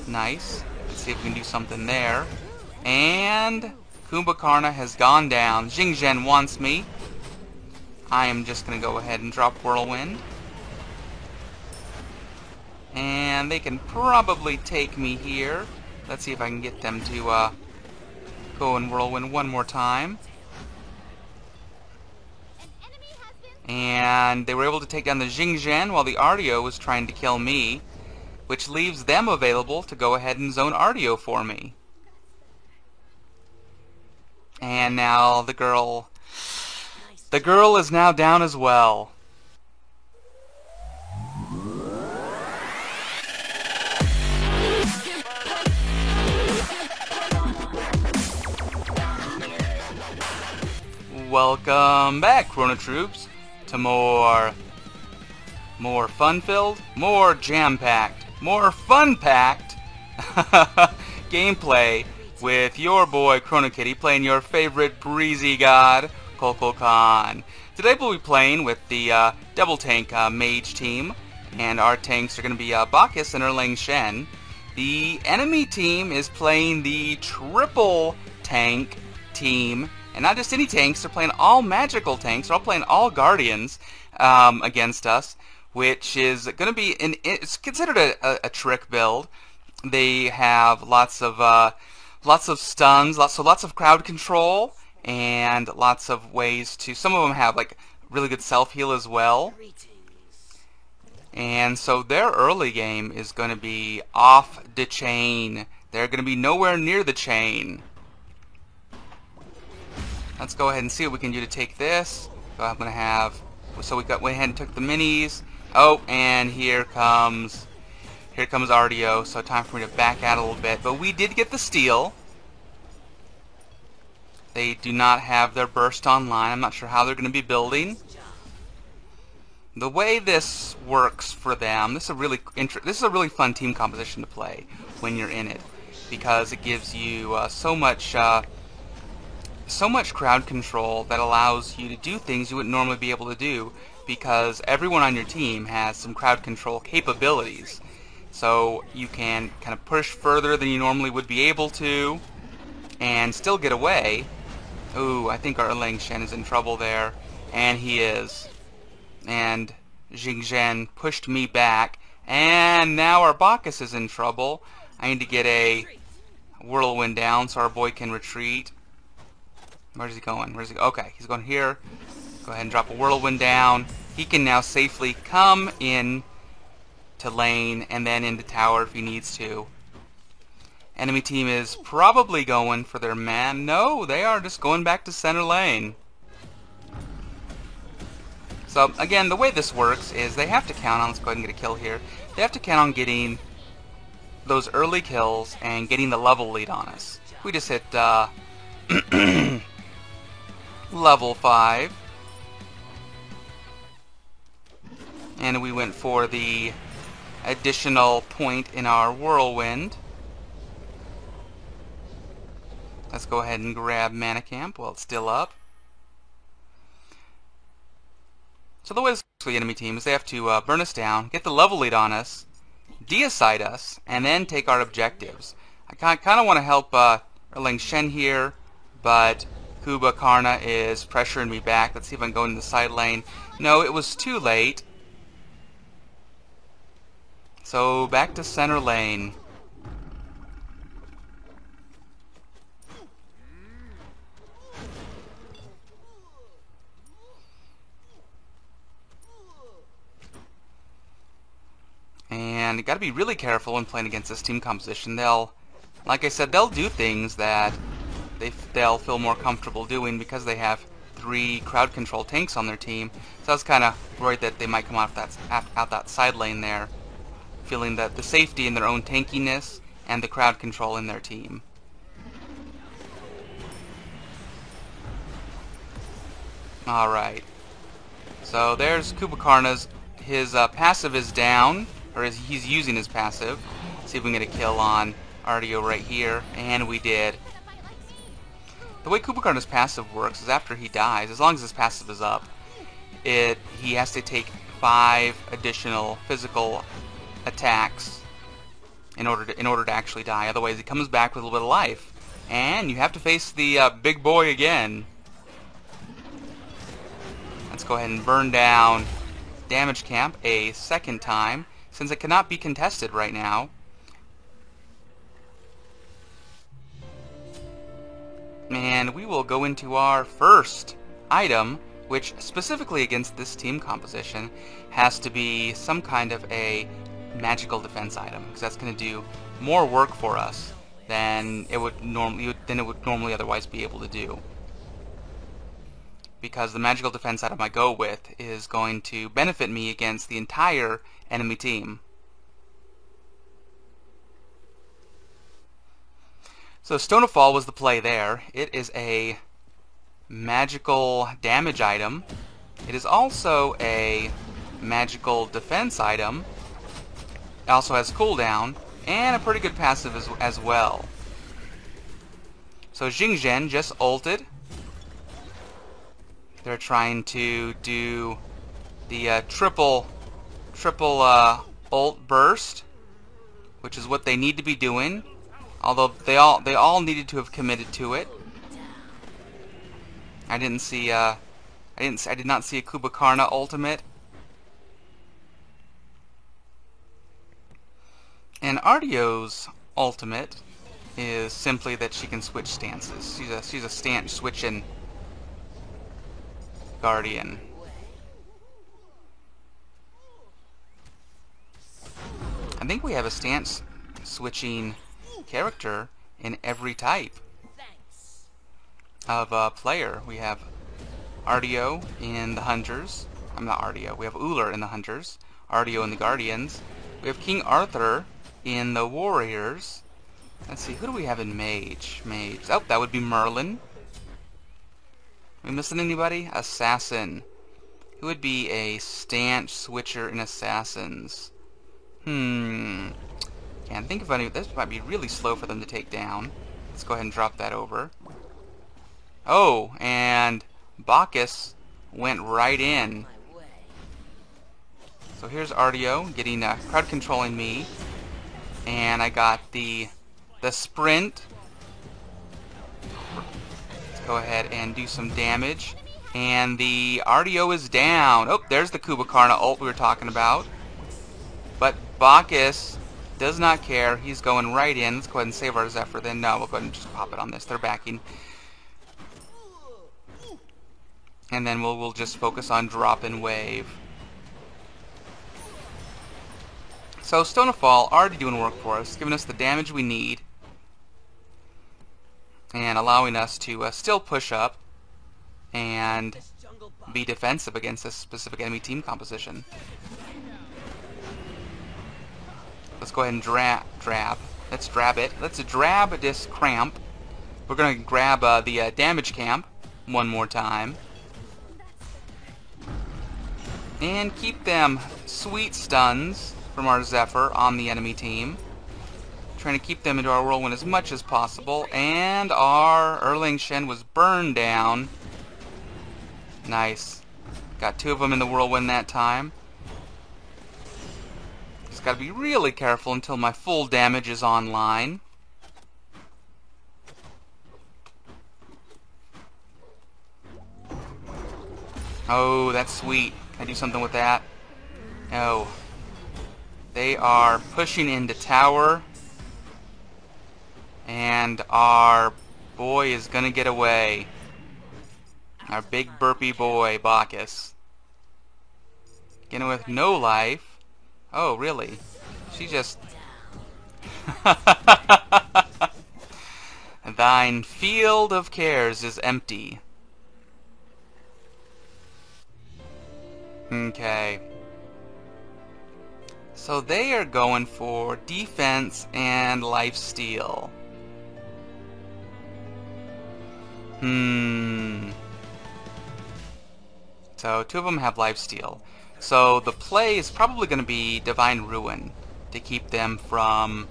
Nice. Let's see if we can do something there. And Kumbhakarna has gone down. Jingzhen wants me. I am just going to go ahead and drop Whirlwind. And they can probably take me here. Let's see if I can get them to go in Whirlwind one more time. And they were able to take down the Jingzhen while the Artio was trying to kill me, which leaves them available to go ahead and zone Artio for me. And now the girl is now down as well. Welcome back, Chrono Troops, to more fun-filled, more jam-packed, more fun-packed gameplay with your boy Chrono Kitty playing your favorite breezy god, Coco Khan. Today we'll be playing with the double tank mage team, and our tanks are going to be Bacchus and Erlang Shen. The enemy team is playing the triple tank team. And not just any tanks, they're playing all magical tanks. They're all playing all guardians against us, which is going to be it's considered a trick build. They have lots of stuns, lots of crowd control, and lots of ways to. Some of them have like really good self heal as well. And so their early game is going to be off the chain. They're going to be nowhere near the chain. Let's go ahead and see what we can do to take this. So I'm gonna have. So went ahead and took the minis. Oh, and here comes Artio. So time for me to back out a little bit. But we did get the steal. They do not have their burst online. I'm not sure how they're going to be building. The way this works for them, this is a really fun team composition to play when you're in it, because it gives you so much crowd control that allows you to do things you wouldn't normally be able to do, because everyone on your team has some crowd control capabilities. So you can kind of push further than you normally would be able to and still get away. Ooh, I think our Erlang Shen is in trouble there. And he is. And Jingzhen pushed me back. And now our Bacchus is in trouble. I need to get a Whirlwind down so our boy can retreat. Where's he going? Okay, he's going here. Go ahead and drop a Whirlwind down. He can now safely come in to lane and then into tower if he needs to. Enemy team is probably going for their man. No, they are just going back to center lane. So again, the way this works is they have to count on, let's go ahead and get a kill here. They have to count on getting those early kills and getting the level lead on us. We just hit level 5, and we went for the additional point in our Whirlwind. Let's go ahead and grab Mana Camp while it's still up. So the way this works for the enemy team is they have to burn us down, get the level lead on us, deicide us, and then take our objectives. I kind of want to help Erlang Shen here, but Kumbhakarna is pressuring me back. Let's see if I can go into the side lane. No, it was too late. So back to center lane. And you got to be really careful when playing against this team composition. Like I said, they'll do things that they'll feel more comfortable doing because they have 3 crowd control tanks on their team. So I was kind of worried that they might come out that side lane there, feeling that the safety in their own tankiness and the crowd control in their team. Alright. So there's Kumbhakarna's. His passive is down, or he's using his passive. Let's see if we can get a kill on Artio right here, and we did. The way Kumbhakarna's passive works is after he dies, as long as his passive is up, he has to take 5 additional physical attacks in order to actually die. Otherwise, he comes back with a little bit of life, and you have to face the big boy again. Let's go ahead and burn down damage camp a second time, since it cannot be contested right now. And we will go into our first item, which specifically against this team composition has to be some kind of a magical defense item, because that's going to do more work for us than it would normally otherwise be able to do. Because the magical defense item I go with is going to benefit me against the entire enemy team. So Stone of Fall was the play there. It is a magical damage item. It is also a magical defense item. It also has cooldown and a pretty good passive as well. So Jing Zhen just ulted. They're trying to do the triple ult burst, which is what they need to be doing. Although they all needed to have committed to it. I did not see a Kubakarna ultimate. And Ardio's ultimate is simply that she can switch stances. She's a stance switching Guardian. I think we have a stance switching character in every type of player. We have Ardio in the Hunters. I'm not Ardio. We have Ullr in the Hunters. Ardio in the Guardians. We have King Arthur in the Warriors. Let's see, who do we have in Mage? Oh, that would be Merlin. Are we missing anybody? Assassin. Who would be a stance switcher in Assassins? Can't think of any. This might be really slow for them to take down. Let's go ahead and drop that over. Oh, and Bacchus went right in. So here's Ardio getting crowd controlling me, and I got the sprint. Let's go ahead and do some damage, and the Ardio is down. Oh, there's the Kubakarna ult we were talking about. But Bacchus does not care. He's going right in. Let's go ahead and save our Zephyr. Then no, we'll go ahead and just pop it on this. They're backing. And then we'll just focus on drop and wave. So Stone of Fall already doing work for us, giving us the damage we need, and allowing us to still push up and be defensive against this specific enemy team composition. Let's go ahead and drab. Let's drab it. Let's drab this cramp. We're going to grab the damage camp one more time. And keep them sweet stuns from our Zephyr on the enemy team. Trying to keep them into our whirlwind as much as possible. And our Erling Shen was burned down. Nice. Got two of them in the whirlwind that time. Just gotta be really careful until my full damage is online. Oh, that's sweet. Can I do something with that? No. They are pushing into tower. And our boy is gonna get away. Our big burpy boy, Bacchus. Getting with no life. Oh, really? She just... Thine field of cares is empty. Okay. So they are going for defense and lifesteal. So two of them have lifesteal. So the play is probably going to be Divine Ruin to keep them from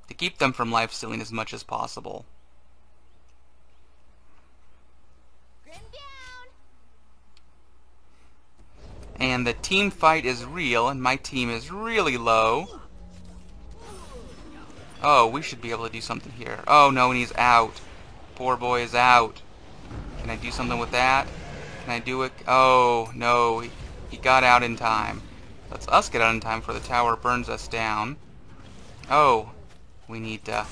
lifestealing as much as possible. And the team fight is real, and my team is really low. Oh, we should be able to do something here. Oh no, and he's out. Poor boy is out. Can I do something with that? Can I do it? Oh no, he got out in time. Let's us get out in time before the tower burns us down. Oh, we need to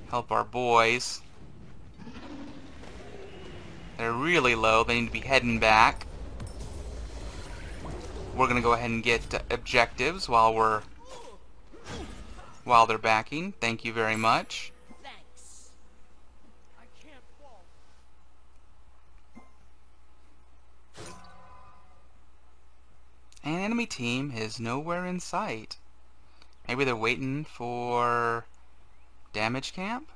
help our boys. They're really low. They need to be heading back. We're gonna go ahead and get objectives while they're backing. Thank you very much. Thanks. I can't fall. And enemy team is nowhere in sight. Maybe they're waiting for damage camp?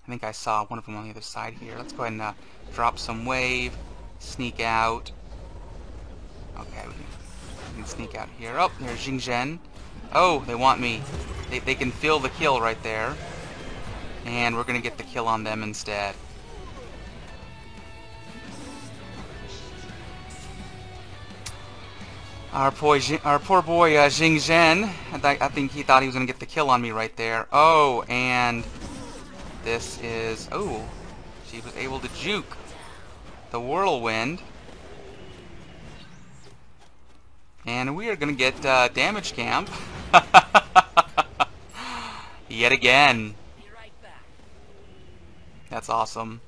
I think I saw one of them on the other side here. Let's go ahead and drop some wave, sneak out. Okay, we can sneak out here. Oh, there's Jing Zhen. Oh, they want me. They can feel the kill right there. And we're going to get the kill on them instead. Our poor boy Jing Zhen, I think he thought he was going to get the kill on me right there. Oh, and this is... Oh, she was able to juke the whirlwind. And we are going to get damage camp. Yet again. Be right back. That's awesome.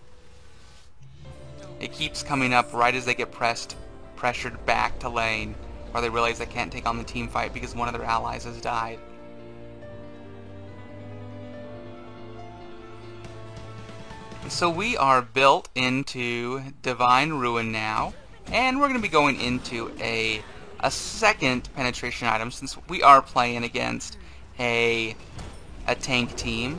It keeps coming up right as they get pressured back to lane, or they realize they can't take on the team fight because one of their allies has died. So we are built into Divine Ruin now, and we're going to be going into a second penetration item since we are playing against a tank team.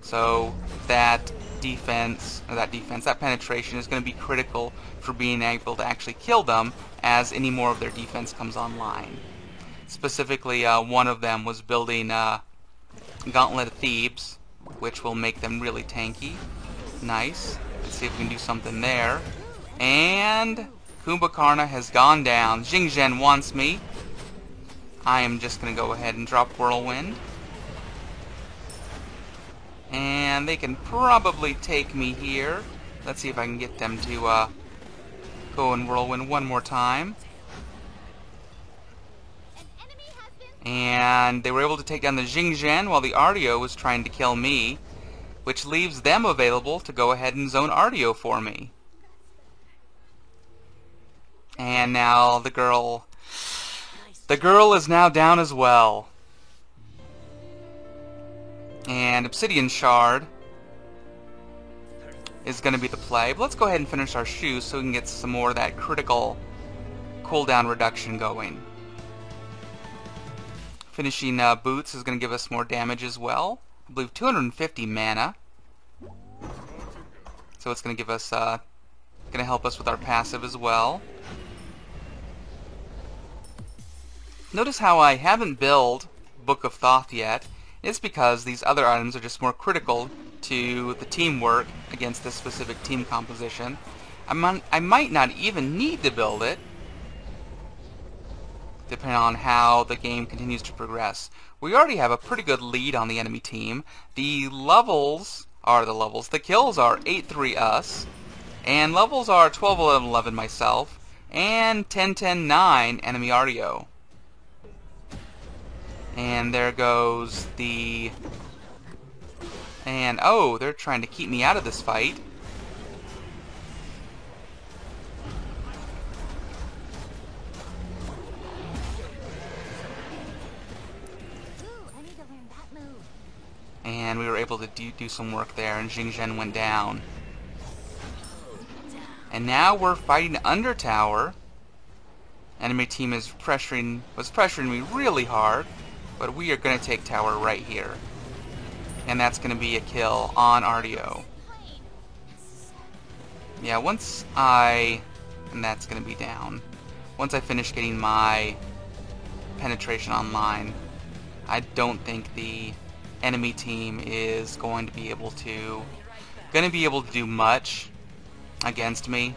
So that that penetration is going to be critical for being able to actually kill them as any more of their defense comes online. Specifically, one of them was building Gauntlet of Thebes, which will make them really tanky. Nice. Let's see if we can do something there. And Kumbhakarna has gone down. Jing Zhen wants me. I am just going to go ahead and drop Whirlwind. And they can probably take me here. Let's see if I can get them to go and Whirlwind one more time. And they were able to take down the Jing Zhen while the Artio was trying to kill me, which leaves them available to go ahead and zone Artio for me. And now the girl is now down as well. And Obsidian Shard is going to be the play. But let's go ahead and finish our shoes so we can get some more of that critical cooldown reduction going. Finishing boots is going to give us more damage as well. I believe 250 mana. So it's going to give us, going to help us with our passive as well. Notice how I haven't built Book of Thoth yet. It's because these other items are just more critical to the teamwork against this specific team composition. I might not even need to build it, depending on how the game continues to progress. We already have a pretty good lead on the enemy team. The levels are the levels. The kills are 8-3 us, and levels are 12-11-11 myself, and 10-10-9 enemy Artio. And there goes the... And, oh, they're trying to keep me out of this fight. And we were able to do some work there, and Jing Zhen went down. And now we're fighting under tower. Enemy team was pressuring me really hard, but we are going to take tower right here. And that's going to be a kill on Artio. Yeah, and that's going to be down. Once I finish getting my penetration online, I don't think the enemy team is going to be able to do much against me.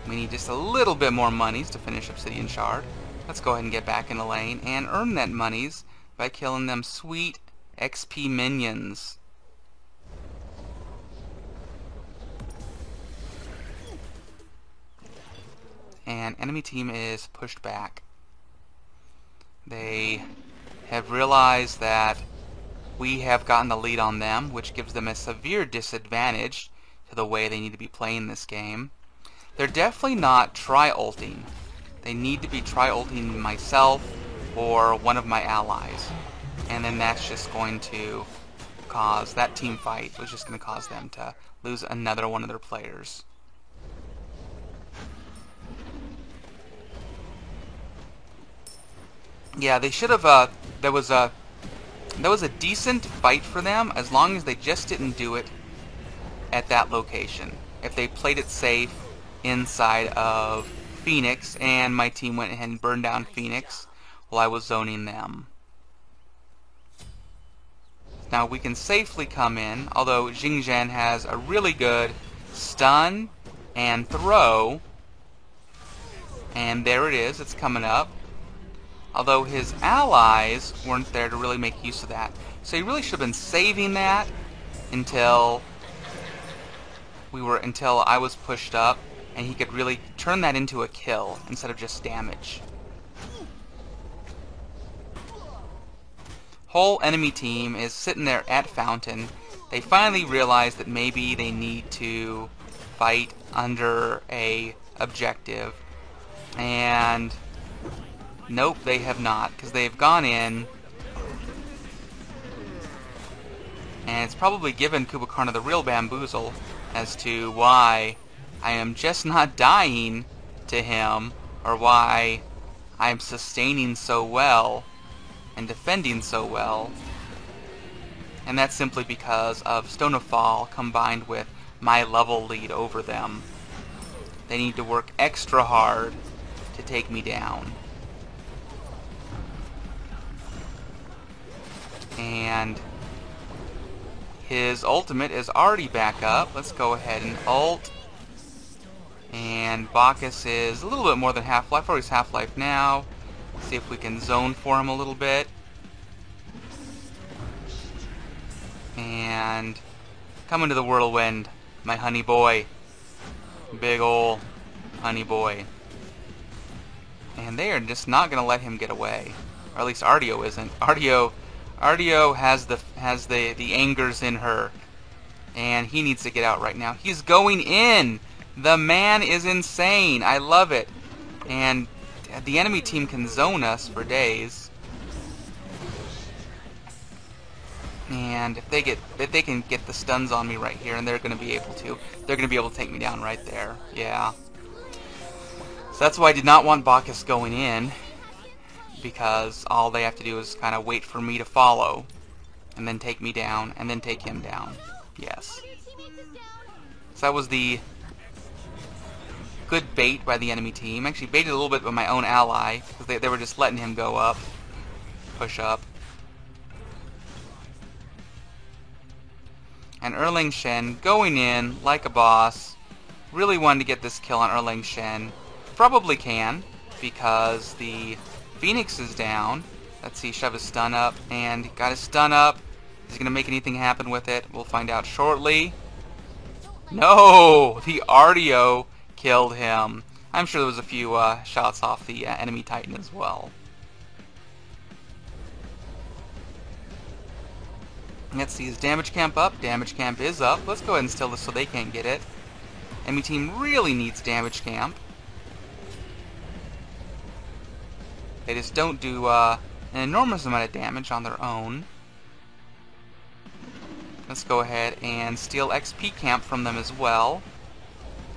We need just a little bit more monies to finish Obsidian Shard. Let's go ahead and get back in the lane and earn that monies by killing them sweet XP minions. And enemy team is pushed back. They have realized that we have gotten the lead on them, which gives them a severe disadvantage to the way they need to be playing this game. They're definitely not tri-ulting. They need to be tri-ulting myself or one of my allies. And then that's just going to cause, that team fight was just going to cause them to lose another one of their players. Yeah, they should have, there was a decent fight for them as long as they just didn't do it at that location. If they played it safe inside of Phoenix and my team went ahead and burned down Phoenix while I was zoning them. Now we can safely come in, although Xingzhen has a really good stun and throw. And there it is, it's coming up. Although his allies weren't there to really make use of that. So he really should have been saving that until I was pushed up and he could really turn that into a kill instead of just damage. Whole enemy team is sitting there at Fountain. They finally realize that maybe they need to fight under a objective. And nope, they have not, because they've gone in, and it's probably given Kubakarna the real bamboozle as to why I am just not dying to him, or why I am sustaining so well and defending so well. And that's simply because of Stone of Fall combined with my level lead over them. They need to work extra hard to take me down. And his ultimate is already back up. Let's go ahead and ult. And Bacchus is a little bit more than half-life, or he's half-life now. See if we can zone for him a little bit. And come into the whirlwind, my honey boy. Big ol' honey boy. And they are just not going to let him get away. Or at least Artio isn't. Artio has the angers in her, and he needs to get out right now. He's going in. The man is insane. I love it. And the enemy team can zone us for days. And if they can get the stuns on me right here, and they're going to be able to take me down right there. Yeah. So that's why I did not want Bacchus going in, because all they have to do is kind of wait for me to follow, and then take me down, and then take him down. Yes. So that was the good bait by the enemy team. Actually baited a little bit by my own ally, because they were just letting him go up, push up. And Erling Shen going in like a boss. Really wanted to get this kill on Erling Shen. Probably can, because the Phoenix is down. Let's see, shove his stun up, and got his stun up. Is he going to make anything happen with it? We'll find out shortly. No! The Artio killed him. I'm sure there was a few shots off the enemy Titan as well. Let's see, is damage camp up? Damage camp is up. Let's go ahead and steal this so they can't get it. Enemy team really needs damage camp. They just don't do an enormous amount of damage on their own. Let's go ahead and steal XP camp from them as well,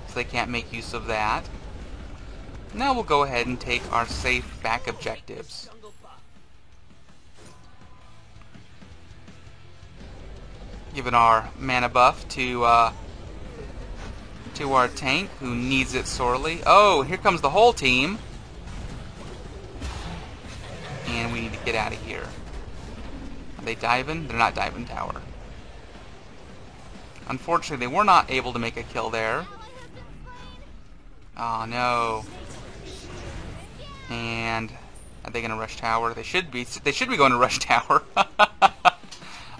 so they can't make use of that. Now we'll go ahead and take our safe back objectives. Giving our mana buff to our tank, who needs it sorely. Oh, here comes the whole team. And we need to get out of here. Are they diving? They're not diving tower. Unfortunately, they were not able to make a kill there. Oh no. And are they going to rush tower? They should be. They should be going to rush tower.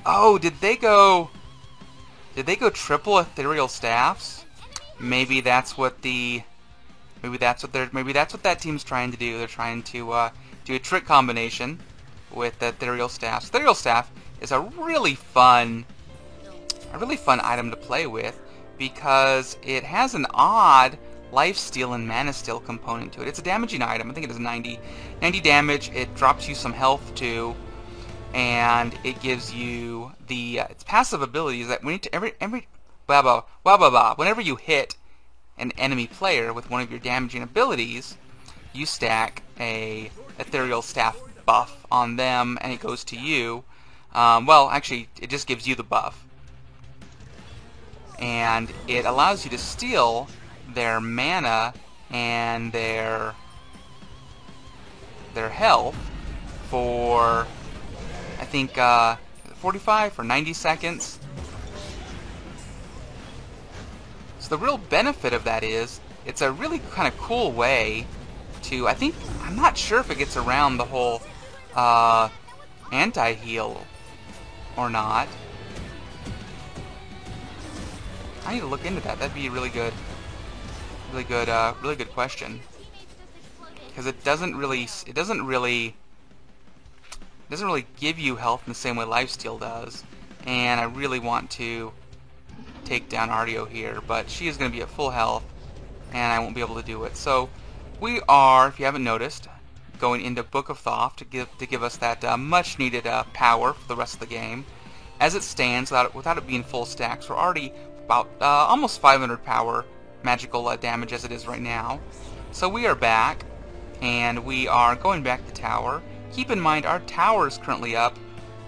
Oh, did they go? Did they go triple ethereal staffs? Maybe that's what the. Maybe that's what that team's trying to do. They're trying to do a trick combination with the ethereal staffs. Ethereal staff is a really fun item to play with because it has an odd lifesteal and mana steal component to it. It's a damaging item. I think it is 90 damage. It drops you some health too, and it gives you the its passive ability is that whenever you hit an enemy player with one of your damaging abilities, you stack a ethereal staff buff on them, and it goes to you. Well, actually, it just gives you the buff, and it allows you to steal their mana and their health for, I think, 45 or 90 seconds. So the real benefit of that is it's a really kind of cool way to, I'm not sure if it gets around the whole anti-heal or not. I need to look into that. That'd be a really good question, because it doesn't really give you health in the same way lifesteal does, and I really want to take down Artio here, but she is going to be at full health, and I won't be able to do it. So we are, if you haven't noticed, going into Book of Thoth to give us that much needed power for the rest of the game. As it stands, without it being full stacks, we're already about almost 500 power magical damage as it is right now. So we are back, and we are going back to tower. Keep in mind our tower is currently up,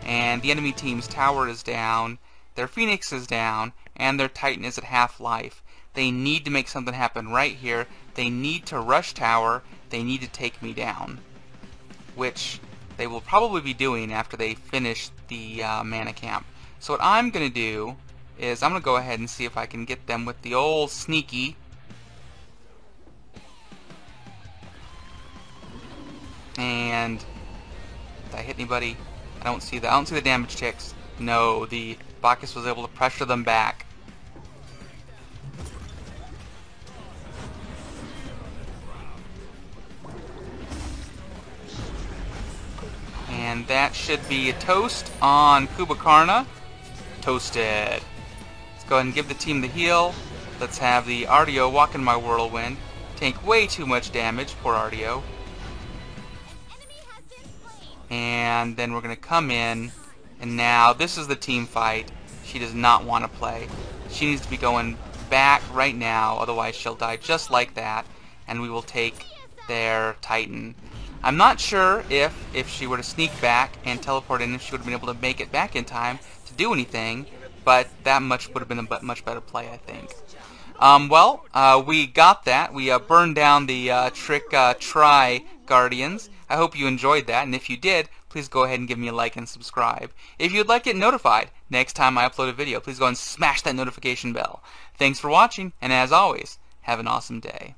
and the enemy team's tower is down, their Phoenix is down, and their Titan is at half life. They need to make something happen right here. They need to rush tower. They need to take me down, which they will probably be doing after they finish the mana camp. So what I'm going to do is I'm going to go ahead and see if I can get them with the old sneaky. And did I hit anybody? I don't see the damage ticks. No, the Bacchus was able to pressure them back. And that should be a toast on Kubakarna. Toasted. Let's go ahead and give the team the heal. Let's have the Artio walk in my whirlwind. Take way too much damage, poor Artio. And then we're going to come in, and now this is the team fight. She does not want to play. She needs to be going back right now, otherwise she'll die just like that, and we will take their Titan. I'm not sure if she were to sneak back and teleport in, if she would have been able to make it back in time to do anything, but that much would have been a much better play, I think. We got that. We burned down the Trick Try Guardians. I hope you enjoyed that, and if you did, please go ahead and give me a like and subscribe. If you'd like to get notified next time I upload a video, please go and smash that notification bell. Thanks for watching, and as always, have an awesome day.